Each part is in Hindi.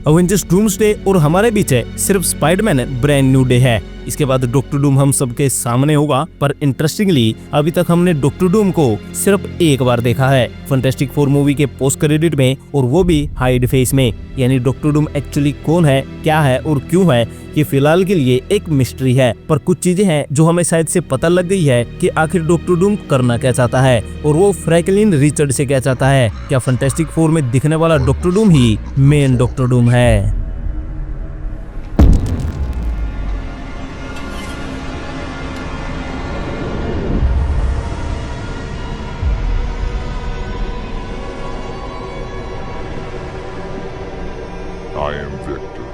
अवेंजर्स डूम्सडे और हमारे बीच है सिर्फ स्पाइडरमैन ब्रांड न्यू डे है। इसके बाद डॉक्टर डूम हम सबके सामने होगा, पर इंटरेस्टिंगली अभी तक हमने डॉक्टर डूम को सिर्फ एक बार देखा है, फैंटास्टिक फोर मूवी के पोस्ट क्रेडिट में, और वो भी हाइड फेस में। यानी डॉक्टर डूम एक्चुअली कौन है, क्या है और क्यों है, ये फिलहाल के लिए एक मिस्ट्री है। पर कुछ चीजें हैं जो हमें शायद से पता लग गई है कि आखिर डॉक्टर डूम करना क्या चाहता है और वो फ्रैंकलिन रिचर्ड से क्या चाहता है। क्या फैंटास्टिक फोर में दिखने वाला डॉक्टर डूम ही मेन डॉक्टर डूम है? I am Victor.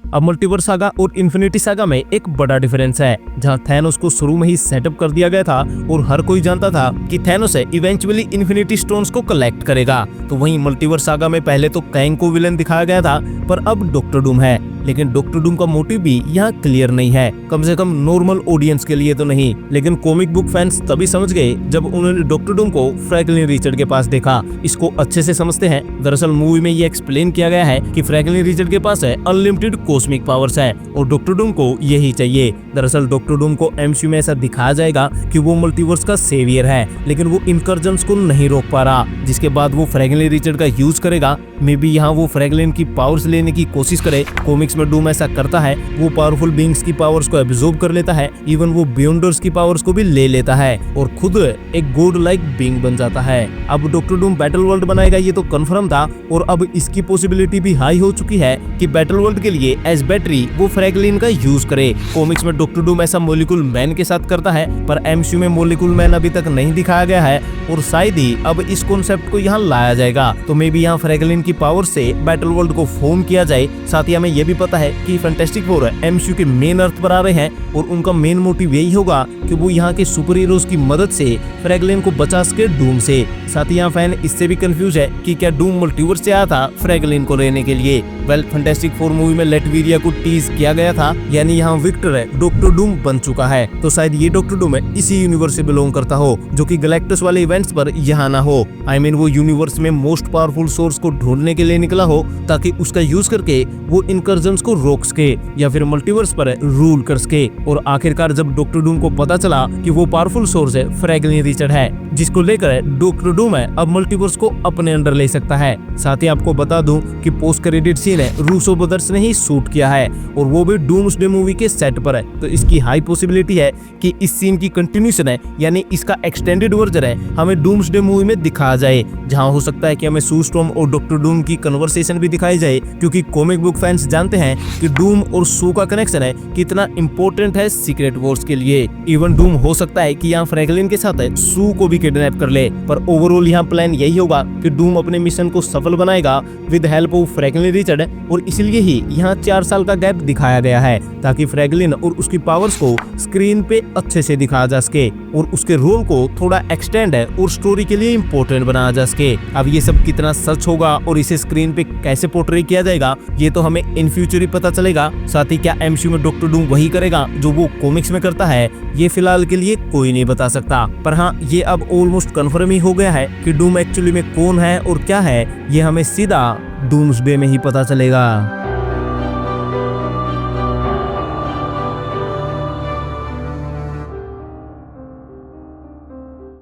अब मल्टीवर्स सागा और इन्फिनिटी सागा में एक बड़ा डिफरेंस है। जहां थैनोस को शुरू में ही सेटअप कर दिया गया था और हर कोई जानता था कि थैनोस इवेंचुअली इन्फिनिटी स्टोन्स को कलेक्ट करेगा, तो वहीं मल्टीवर्स सागा में पहले तो कैंग को विलेन दिखाया गया था, पर अब डॉक्टर डूम है। लेकिन डॉक्टर डूम का मोटिव भी यहाँ क्लियर नहीं है, कम से कम नॉर्मल ऑडियंस के लिए तो नहीं। लेकिन कॉमिक बुक फैंस तभी समझ गए जब उन्होंने डॉक्टर डूम को फ्रैंकलिन रिचर्ड के पास देखा। इसको अच्छे से समझते हैं। दरअसल मूवी में ये एक्सप्लेन किया गया है कि फ्रैंकलिन रिचर्ड के पास है अनलिमिटेड कॉस्मिक पावर्स है और डॉक्टर डूम को यही चाहिए। दरअसल डॉक्टर डूम को एमसीयू में ऐसा दिखाया जाएगा कि वो मल्टीवर्स का सेवियर है, लेकिन वो इनकर्जन्स को नहीं रोक पा रहा, जिसके बाद वो फ्रैंकलिन रिचर्ड का यूज करेगा। मे बी यहाँ वो फ्रैंकलिन की पावर्स लेने की कोशिश करे। कॉमिक्स में डूम ऐसा करता है, वो पावरफुल बीइंग्स की पावर्स को एब्जॉर्ब कर लेता है, इवन वो बियॉन्डर्स की पावर्स को भी ले लेता है और खुद एक गॉड लाइक बीइंग बन जाता है। अब डॉक्टर डूम बैटल वर्ल्ड बनाएगा, ये तो कंफर्म था, और अब इसकी पॉसिबिलिटी भी हाई हो चुकी है कि बैटल वर्ल्ड के लिए एज बैटरी वो फ्रैंकलिन का यूज करे। कॉमिक्स में डॉक्टर डूम ऐसा मॉलिक्यूल मैन के साथ करता है, पर एमसीयू में मॉलिक्यूल मैन अभी तक नहीं दिखाया गया है और शायद ही अब इस कॉन्सेप्ट को यहाँ लाया जाएगा। तो मे बी यहाँ फ्रैंकलिन की पावर से बैटल वर्ल्ड को फॉर्म किया जाए। साथ ही हमें यह भी पता है कि फैंटास्टिक फोर एमसीयू के मेन अर्थ पर आ रहे हैं और उनका मेन मोटिव यही होगा कि वो यहाँ के सुपर हीरोज की मदद से फ्रैंकलिन को बचा सके डूम से। साथ ही यहाँ फैन इससे भी कंफ्यूज है कि क्या डूम मल्टीवर्स से आया था फ्रैंकलिन को लेने के लिए। वेल, फैंटास्टिक फोर मूवी में लेटवीरिया को टीज किया गया था, यानी यहाँ विक्टर है डॉक्टर डूम बन चुका है, तो शायद ये डॉक्टर डूम इसी यूनिवर्स से बिलोंग करता हो, जो कि गैलेक्टस वाले इवेंट्स पर यहाँ ना हो। आई मीन वो यूनिवर्स में मोस्ट पावरफुल सोर्स को ढूंढने के लिए निकला हो, ताकि उसका यूज करके वो इनकर्जन्स को रोक सके या फिर मल्टीवर्स पर रूल कर सके। और आखिरकार जब डॉक्टर डूम को पता चला कि वो पावरफुल सोर्स है फ्रैंकलिन रिचर्ड है, जिसको लेकर डॉक्टर डूम है अब मल्टीवर्स को अपने अंडर ले सकता है। साथ ही आपको बता दूं कि पोस्ट क्रेडिट सीन है रूसो ब्रदर्स ने ही शूट किया है और वो भी डूम्सडे मूवी के सेट पर है, तो इसकी हाई पॉसिबिलिटी है कि इस सीन की कंटिन्यूएशन है, यानी इसका एक्सटेंडेड वर्जन है, हमें डूम्सडे मूवी में दिखाया जाए। जहां हो सकता है कि हमें सू स्टॉर्म और डॉक्टर डूम की कन्वर्सेशन भी दिखाई जाए, क्योंकि कॉमिक बुक फैंस जानते हैं कि डूम और सू का कनेक्शन है कितना इंपॉर्टेंट है सीक्रेट वॉर्स के लिए। इवन डूम हो सकता है कि यहाँ फ्रैंकलिन के साथ सू को भी किडनैप कर ले, पर ओवरऑल यहाँ प्लान यही होगा कि डूम अपने मिशन को सफल बनाएगा with help of Franklin Richard, और इसलिए ही यहाँ 4 साल का गैप दिखाया गया है, ताकि फ्रैंकलिन और उसकी पावर्स को स्क्रीन पे अच्छे से दिखाया जा सके और उसके रोल को थोड़ा एक्सटेंड है और स्टोरी के लिए इम्पोर्टेंट बनाया जा सके। अब ये सब कितना सच होगा और इसे स्क्रीन पे कैसे पोर्ट्रे किया जाएगा, ये तो हमें इन फ्यूचर ही पता चलेगा। साथ ही क्या एमसीयू में डॉक्टर डूम वही करेगा जो वो कॉमिक्स में करता है, ये फिलहाल के लिए कोई नहीं बता सकता। पर हाँ, ये अब ऑलमोस्ट कंफर्म ही हो गया है कि डूम एक्चुअली में कौन है और क्या है, ये हमें सीधा डूम्सडे में ही पता चलेगा।